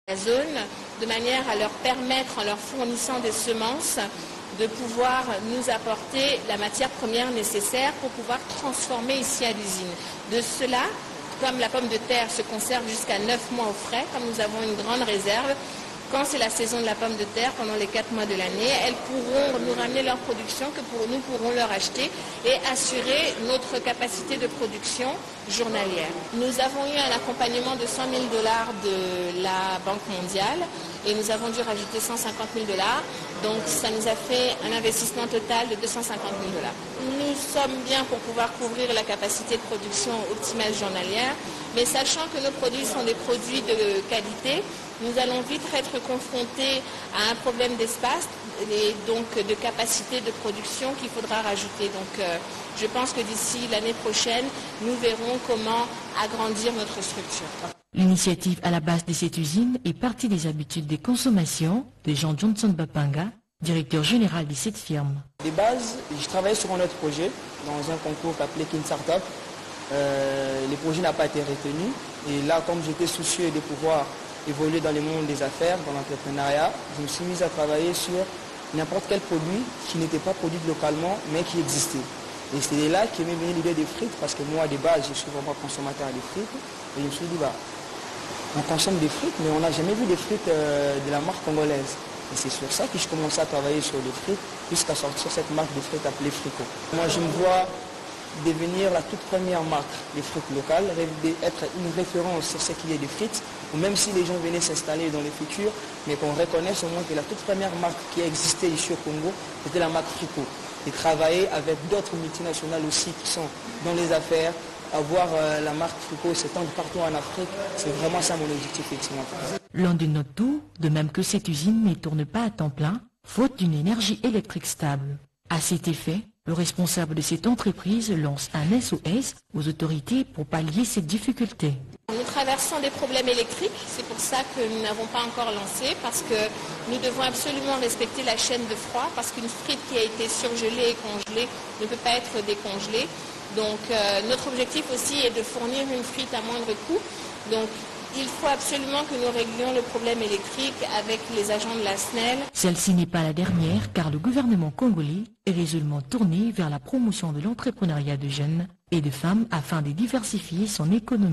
la zone, de manière à leur permettre, en leur fournissant des semences, de pouvoir nous apporter la matière première nécessaire pour pouvoir transformer ici à l'usine. De cela, comme la pomme de terre se conserve jusqu'à 9 mois au frais, comme nous avons une grande réserve, quand c'est la saison de la pomme de terre, pendant les 4 mois de l'année, elles pourront nous ramener leur production que nous pourrons leur acheter et assurer notre capacité de production journalière. Nous avons eu un accompagnement de 100 000 $ de la Banque mondiale et nous avons dû rajouter 150 000 $. Donc ça nous a fait un investissement total de 250 000 $. Nous sommes bien pour pouvoir couvrir la capacité de production optimale journalière, mais sachant que nos produits sont des produits de qualité, nous allons vite être confrontés à un problème d'espace et donc de capacité de production qu'il faudra rajouter. Donc je pense que d'ici l'année prochaine, nous verrons comment agrandir notre structure. L'initiative à la base de cette usine est partie des habitudes de consommation de Jean Johnson Bapanga, directeur général de cette firme. De base, je travaillais sur un autre projet dans un concours appelé Kin Startup. Le projet n'a pas été retenu et là, comme j'étais soucieux de pouvoir évoluer dans le monde des affaires, dans l'entrepreneuriat, je me suis mis à travailler sur n'importe quel produit qui n'était pas produit localement mais qui existait. Et c'est là qu'est m'est venue l'idée des frites parce que moi, de base, je suis vraiment consommateur de frites et je me suis dit, on consomme des frites mais on n'a jamais vu des frites de la marque congolaise. Et c'est sur ça que je commençais à travailler sur les frites jusqu'à sortir cette marque de frites appelée Frico. Moi, je me vois devenir la toute première marque des frites locales, être une référence sur ce qui est des frites, ou même si les gens venaient s'installer dans le futur, mais qu'on reconnaisse au moins que la toute première marque qui a existé ici au Congo, c'était la marque Frico. Et travailler avec d'autres multinationales aussi qui sont dans les affaires, avoir la marque Frico s'étendre partout en Afrique, c'est vraiment ça mon objectif effectivement. L'un de nos tout, de même que cette usine ne tourne pas à temps plein, faute d'une énergie électrique stable. À cet effet, le responsable de cette entreprise lance un SOS aux autorités pour pallier cette difficulté. Nous traversons des problèmes électriques, c'est pour ça que nous n'avons pas encore lancé, parce que nous devons absolument respecter la chaîne de froid, parce qu'une frite qui a été surgelée et congelée ne peut pas être décongelée. Donc notre objectif aussi est de fournir une frite à moindre coût. Donc il faut absolument que nous réglions le problème électrique avec les agents de la SNEL. Celle-ci n'est pas la dernière car le gouvernement congolais est résolument tourné vers la promotion de l'entrepreneuriat de jeunes et de femmes afin de diversifier son économie.